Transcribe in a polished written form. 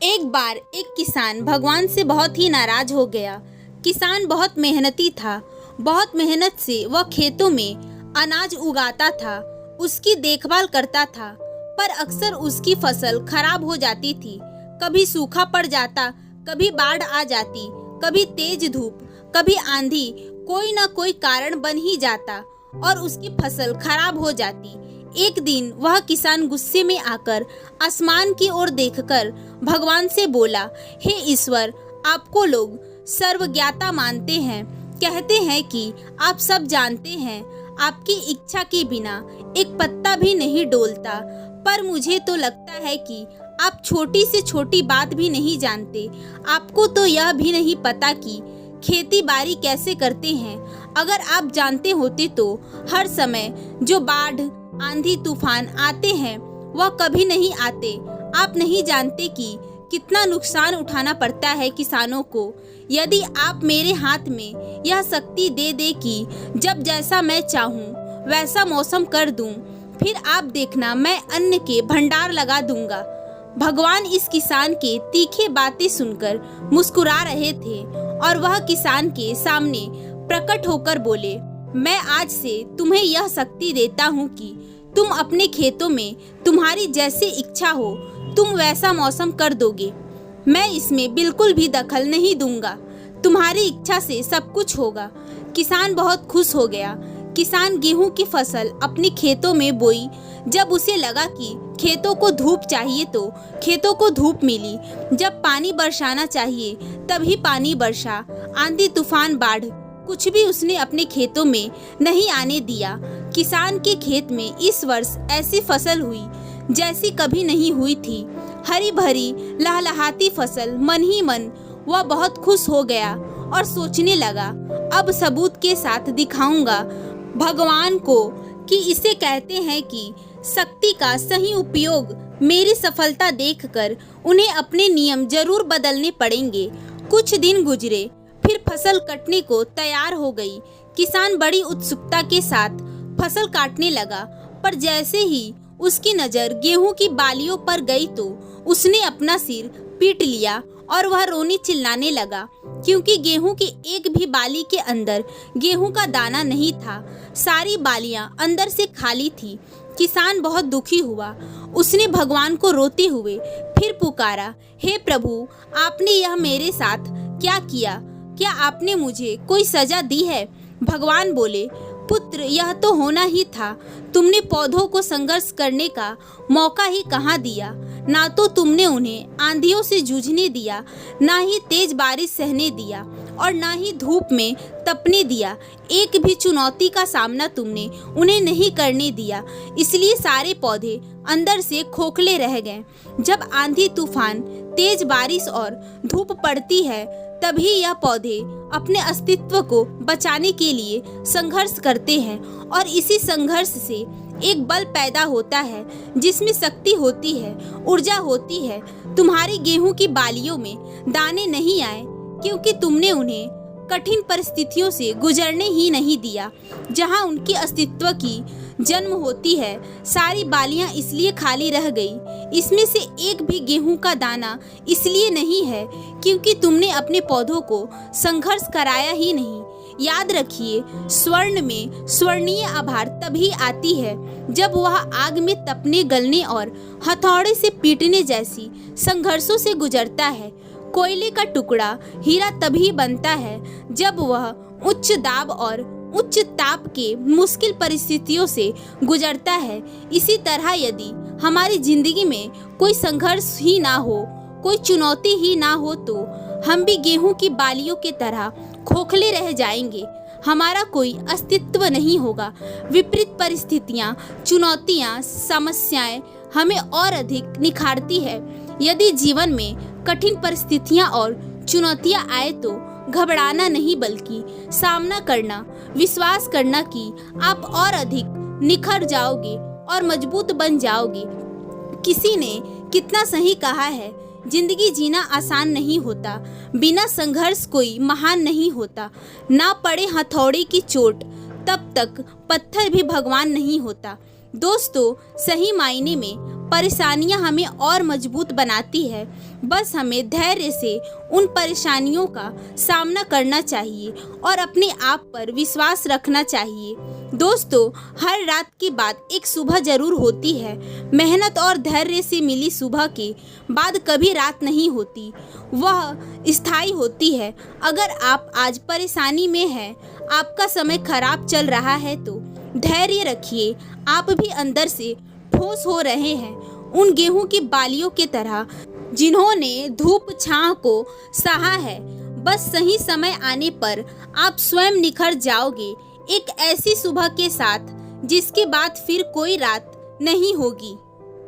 एक बार एक किसान भगवान से बहुत ही नाराज हो गया। किसान बहुत मेहनती था। बहुत मेहनत से वह खेतों में अनाज उगाता था, उसकी देखभाल करता था, पर अक्सर उसकी फसल खराब हो जाती थी। कभी सूखा पड़ जाता, कभी बाढ़ आ जाती, कभी तेज धूप, कभी आंधी, कोई न कोई कारण बन ही जाता और उसकी फसल खराब हो जाती। एक दिन वह किसान गुस्से में आकर आसमान की ओर देखकर भगवान से बोला, हे ईश्वर, आपको लोग सर्वज्ञाता मानते हैं, कहते हैं कि आप सब जानते हैं, आपकी इच्छा के बिना एक पत्ता भी नहीं डोलता, पर मुझे तो लगता है कि आप छोटी से छोटी बात भी नहीं जानते। आपको तो यह भी नहीं पता कि खेती बाड़ी कैसे करते हैं। अगर आप जानते होते तो हर समय जो बाढ़, आंधी, तूफान आते हैं वह कभी नहीं आते। आप नहीं जानते कि कितना नुकसान उठाना पड़ता है किसानों को। यदि आप मेरे हाथ में यह शक्ति दे दे कि जब जैसा मैं चाहूँ वैसा मौसम कर दूं, फिर आप देखना मैं अन्न के भंडार लगा दूंगा। भगवान इस किसान के तीखे बातें सुनकर मुस्कुरा रहे थे और वह किसान के सामने प्रकट होकर बोले, मैं आज से तुम्हें यह शक्ति देता हूँ कि तुम अपने खेतों में तुम्हारी जैसी इच्छा हो तुम वैसा मौसम कर दोगे। मैं इसमें बिल्कुल भी दखल नहीं दूंगा। तुम्हारी इच्छा से सब कुछ होगा। किसान बहुत खुश हो गया। किसान गेहूं की फसल अपने खेतों में बोई। जब उसे लगा कि खेतों को धूप चाहिए तो खेतों को धूप मिली। जब पानी बरसाना चाहिए तभी पानी बरसा। आंधी, तूफान, बाढ़ कुछ भी उसने अपने खेतों में नहीं आने दिया। किसान के खेत में इस वर्ष ऐसी फसल हुई जैसी कभी नहीं हुई थी। हरी भरी लहलहाती फसल। मन ही मन वह बहुत खुश हो गया और सोचने लगा, अब सबूत के साथ दिखाऊंगा भगवान को कि इसे कहते हैं कि शक्ति का सही उपयोग। मेरी सफलता देखकर उन्हें अपने नियम जरूर बदलने पड़ेंगे। कुछ दिन गुजरे, फिर फसल कटने को तैयार हो गई। किसान बड़ी उत्सुकता के साथ फसल काटने लगा, पर जैसे ही उसकी नजर गेहूं की बालियों पर गई तो उसने अपना सिर पीट लिया और वह रोने चिल्लाने लगा, क्योंकि गेहूं की एक भी बाली के अंदर गेहूं का दाना नहीं था। सारी बालियां अंदर से खाली थी। किसान बहुत दुखी हुआ। उसने भगवान को रोते हुए फिर पुकारा, हे प्रभु, आपने यह मेरे साथ क्या किया? क्या आपने मुझे कोई सजा दी है? भगवान बोले, पुत्र, यह तो होना ही था। तुमने पौधों को संघर्ष करने का मौका ही कहाँ दिया। ना तो तुमने उन्हें आंधियों से जूझने दिया, ना ही तेज बारिश सहने दिया और ना ही धूप में तपने दिया। एक भी चुनौती का सामना तुमने उन्हें नहीं करने दिया। इसलिए सारे पौधे अंदर से खोखले रह गए। जब आंधी, तूफान, तेज बारिश और धूप पड़ती है तभी यह पौधे अपने अस्तित्व को बचाने के लिए संघर्ष करते हैं और इसी संघर्ष से एक बल पैदा होता है जिसमें शक्ति होती है, ऊर्जा होती है। तुम्हारी गेहूं की बालियों में दाने नहीं आए क्योंकि तुमने उन्हें कठिन परिस्थितियों से गुजरने ही नहीं दिया जहां उनकी अस्तित्व की जन्म होती है। सारी बालियां इसलिए खाली रह गई। इसमें से एक भी गेहूं का दाना इसलिए नहीं है क्योंकि तुमने अपने पौधों को संघर्ष कराया ही नहीं। याद रखिए, स्वर्ण में स्वर्णीय आभार तभी आती है जब वह आग में तपने, गलने और हथौड़े से पीटने जैसी संघर्षों से गुजरता है। कोयले का टुकड़ा हीरा तभी बनता है जब वह उच्च दाब और उच्च ताप के मुश्किल परिस्थितियों से गुजरता है। इसी तरह यदि हमारी जिंदगी में कोई संघर्ष ही ना हो, कोई चुनौती ही ना हो तो हम भी गेहूं की बालियों की तरह खोखले रह जाएंगे। हमारा कोई अस्तित्व नहीं होगा। विपरीत परिस्थितियां, चुनौतियां, समस्याएं हमें और अधिक निखारती है। यदि जीवन में कठिन परिस्थितियां और चुनौतियां आए तो घबराना नहीं बल्कि सामना करना, विश्वास करना कि आप और अधिक निखर जाओगे और मजबूत बन जाओगे। किसी ने कितना सही कहा है, जिंदगी जीना आसान नहीं होता, बिना संघर्ष कोई महान नहीं होता। ना पड़े हथौड़े की चोट तब तक पत्थर भी भगवान नहीं होता। दोस्तों, सही मायने में परेशानियां हमें और मजबूत बनाती है। बस हमें धैर्य से उन परेशानियों का सामना करना चाहिए और अपने आप पर विश्वास रखना चाहिए। दोस्तों, हर रात के बाद एक सुबह जरूर होती है। मेहनत और धैर्य से मिली सुबह के बाद कभी रात नहीं होती, वह स्थायी होती है। अगर आप आज परेशानी में हैं, आपका समय खराब चल रहा है तो धैर्य रखिए। आप भी अंदर से ठोस हो रहे हैं, उन गेहूं की बालियों की तरह जिन्होंने धूप छांव को सहा है। बस सही समय आने पर आप स्वयं निखर जाओगे, एक ऐसी सुबह के साथ जिसके बाद फिर कोई रात नहीं होगी।